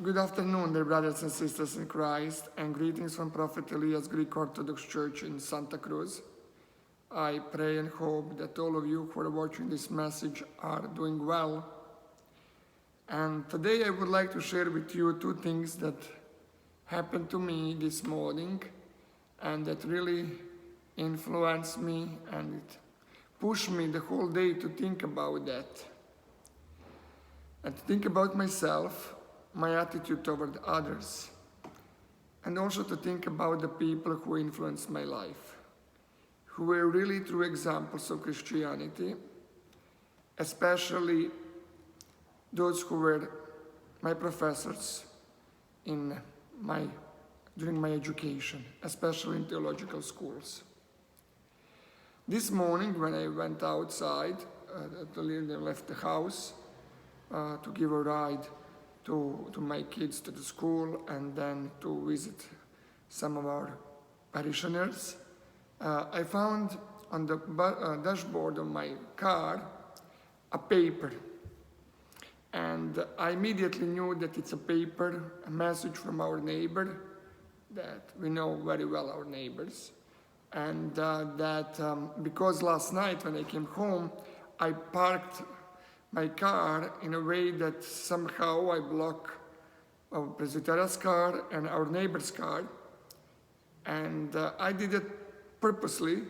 Good afternoon, dear brothers and sisters in Christ, and greetings from Prophet Elias Greek Orthodox Church in Santa Cruz. I pray and hope that all of you who are watching this message are doing well. And today I would like to share with you two things that happened to me this morning and that really influenced me and it pushed me the whole day to think about that. And to think about myself, my attitude toward others, and also to think about the people who influenced my life, who were really true examples of Christianity, especially those who were my professors during my education, especially in theological schools. This morning, when I went outside, left the house to give a ride to my kids to the school and then to visit some of our parishioners, I found on the dashboard of my car a paper. And I immediately knew that it's a message from our neighbor, that we know very well our neighbors. And because last night when I came home, I parked my car in a way that somehow I block our Presbyterian's car and our neighbor's car. And I did it purposely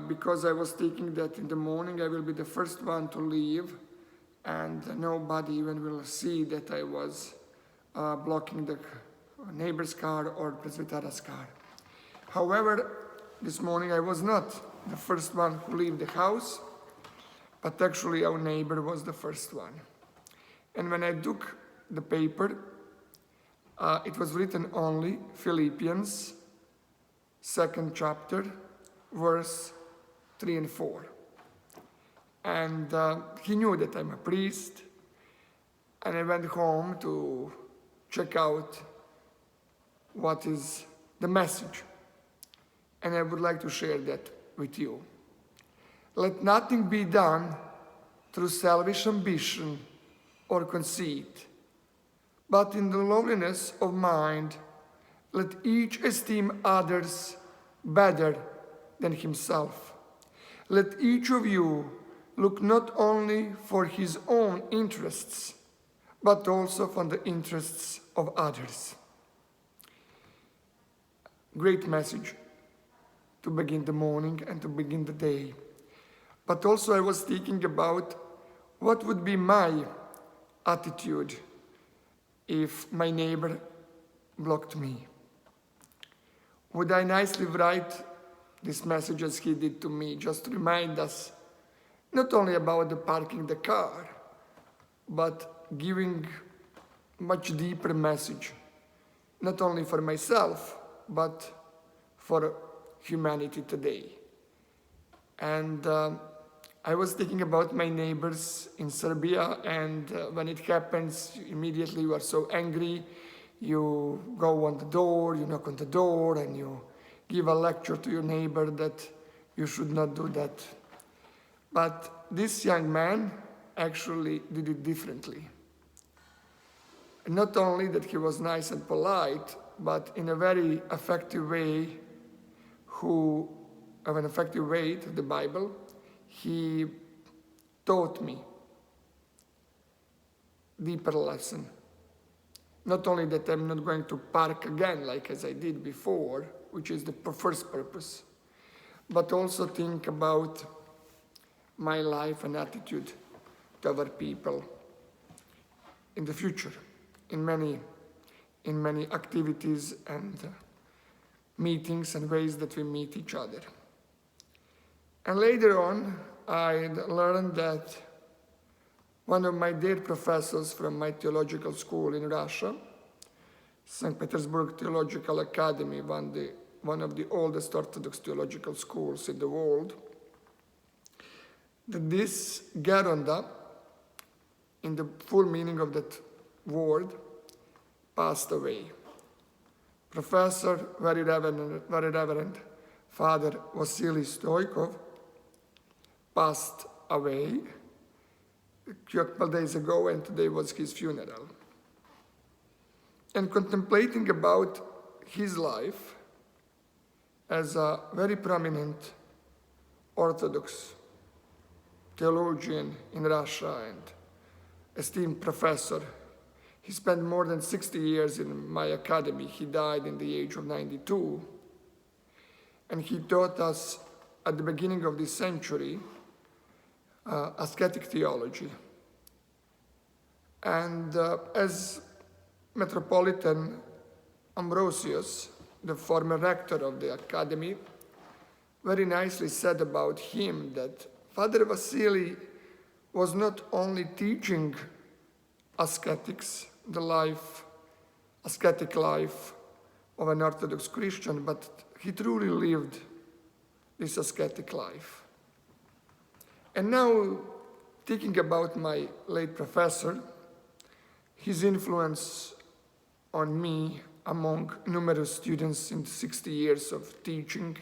because I was thinking that in the morning I will be the first one to leave and nobody even will see that I was blocking the neighbor's car or Presbyterian's car. However, this morning I was not the first one to leave the house, but actually our neighbor was the first one. And when I took the paper, it was written only Philippians, 2nd chapter, verse 3 and 4. And he knew that I'm a priest, and I went home to check out what is the message. And I would like to share that with you. Let nothing be done through selfish ambition or conceit, but in the lowliness of mind, let each esteem others better than himself. Let each of you look not only for his own interests, but also for the interests of others. Great message to begin the morning and to begin the day. But also I was thinking about what would be my attitude if my neighbor blocked me. Would I nicely write this message as he did to me, just to remind us not only about the parking the car, but giving much deeper message, not only for myself, but for humanity today. And I was thinking about my neighbors in Serbia, and when it happens, immediately you are so angry, you go on the door, you knock on the door, and you give a lecture to your neighbor that you should not do that. But this young man actually did it differently. Not only that he was nice and polite, but in a very effective way, to the Bible, he taught me deeper lesson. Not only that I'm not going to park again like as I did before, which is the first purpose, but also think about my life and attitude toward people in the future, in many activities and meetings and ways that we meet each other. And later on, I learned that one of my dear professors from my theological school in Russia, St. Petersburg Theological Academy, one of the oldest Orthodox theological schools in the world, that this Geronda, in the full meaning of that word, passed away. Professor, very reverend Father Vasily Stoikov passed away a couple days ago, and today was his funeral. and contemplating about his life as a very prominent Orthodox theologian in Russia and esteemed professor. He spent more than 60 years in my academy. He died in the age of 92. And he taught us at the beginning of this century ascetic theology. And as Metropolitan Ambrosius, the former rector of the academy, very nicely said about him that Father Vasily was not only teaching ascetics, the ascetic life of an Orthodox Christian, but he truly lived this ascetic life. And now, thinking about my late professor, his influence on me among numerous students in 60 years of teaching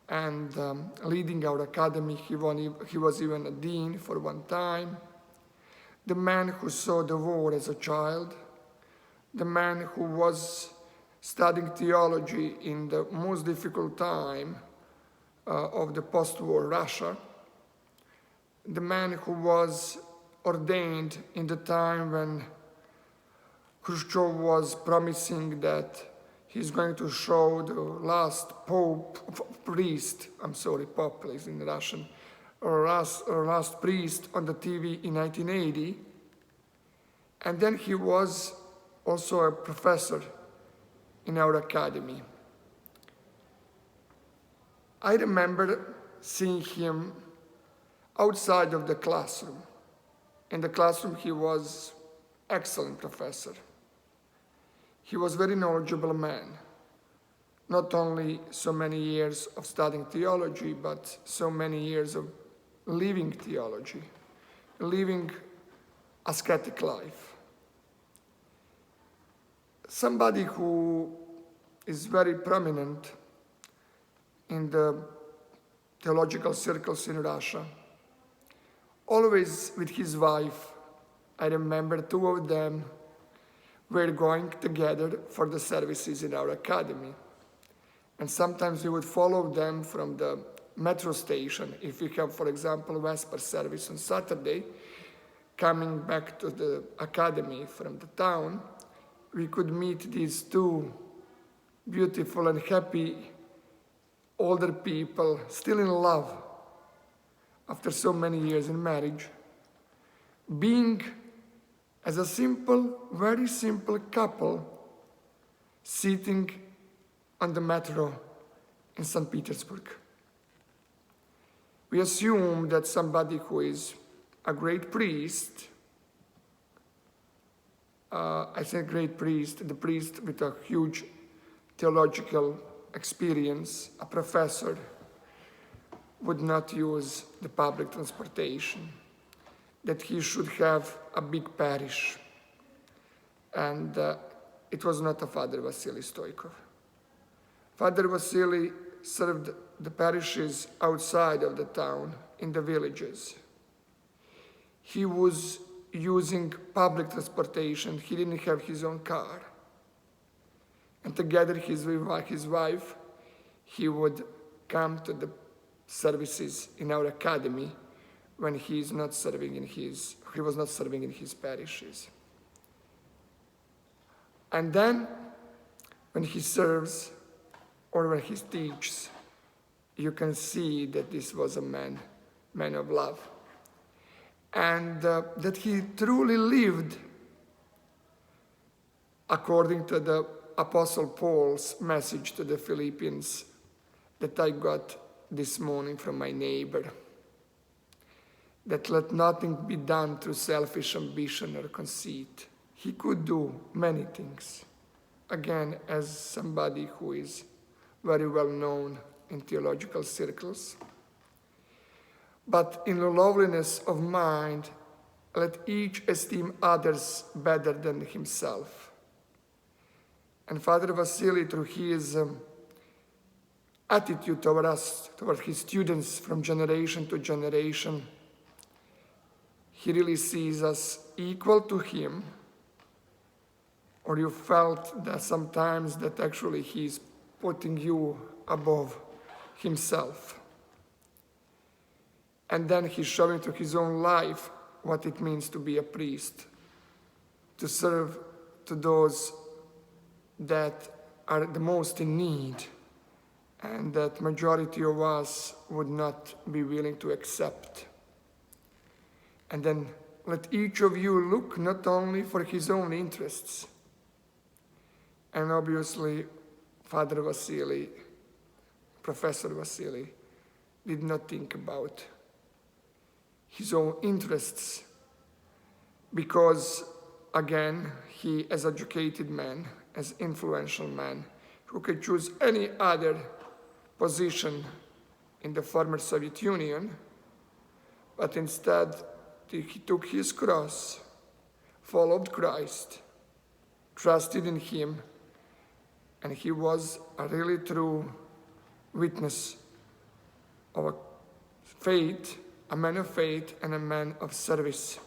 and leading our academy, he was even a dean for one time. The man who saw the war as a child, the man who was studying theology in the most difficult time of the post-war Russia, the man who was ordained in the time when Khrushchev was promising that he's going to show the last pope is in Russian, or last priest on the TV in 1980. And then he was also a professor in our academy. I remember seeing him outside of the classroom. In the classroom, he was an excellent professor. He was a very knowledgeable man, not only so many years of studying theology, but so many years of living theology, living ascetic life. Somebody who is very prominent in the theological circles in Russia, always with his wife. I remember two of them were going together for the services in our academy. And sometimes we would follow them from the metro station. If we have, for example, Vesper service on Saturday, coming back to the academy from the town, we could meet these two beautiful and happy older people, still in love after so many years in marriage, being as a simple, very simple couple sitting on the metro in St. Petersburg. We assume that somebody who is a great priest, I say great priest, the priest with a huge theological experience, a professor, would not use the public transportation, that he should have a big parish. And it was not a Father Vasily Stoikov. Father Vasily served the parishes outside of the town, in the villages. He was using public transportation. He didn't have his own car. And together with his wife, he would come to the services in our academy when he was not serving in his parishes. And then, when he serves or when he teaches, you can see that this was a man of love. And that he truly lived according to the Apostle Paul's message to the Philippians that I got this morning from my neighbor. That let nothing be done through selfish ambition or conceit. He could do many things. Again, as somebody who is very well known in theological circles. But in the lowliness of mind, let each esteem others better than himself. And Father Vasily, through his attitude toward his students from generation to generation, he really sees us equal to him, or you felt that sometimes that actually he's putting you above himself. And then he's showing through his own life what it means to be a priest, to serve to those that are the most in need, and that majority of us would not be willing to accept. And then let each of you look not only for his own interests, and obviously Father Vasily, Professor Vasily, did not think about his own interests, because again, he as educated man, as influential man, who could choose any other position in the former Soviet Union, but instead he took his cross, followed Christ, trusted in him, and he was a really true witness of a faith, a man of faith and a man of service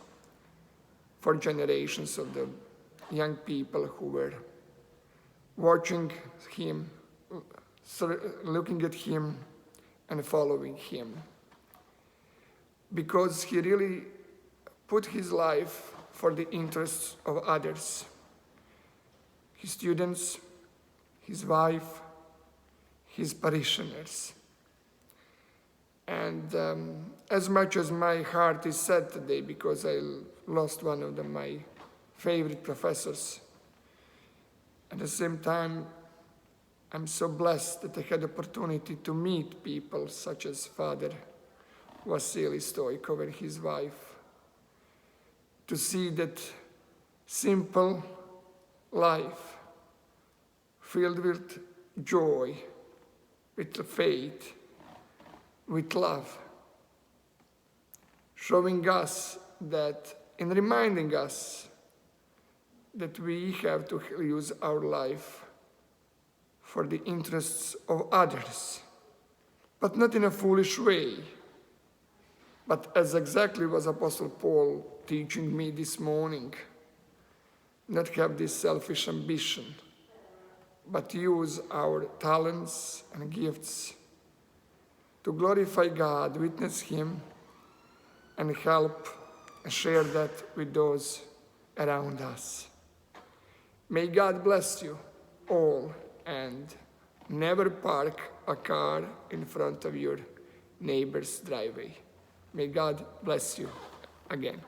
for generations of the young people who were watching him, looking at him and following him. Because he really put his life for the interests of others, his students, his wife, his parishioners. And as much as my heart is sad today because I lost one of my favorite professors, at the same time, I'm so blessed that I had the opportunity to meet people such as Father Vasily Stoikov and his wife, to see that simple life filled with joy, with faith, with love, showing us that, and reminding us that we have to use our life for the interests of others, but not in a foolish way, but as exactly was Apostle Paul teaching me this morning, not have this selfish ambition, but use our talents and gifts to glorify God, witness Him, and help and share that with those around us. May God bless you all, and never park a car in front of your neighbor's driveway. May God bless you again.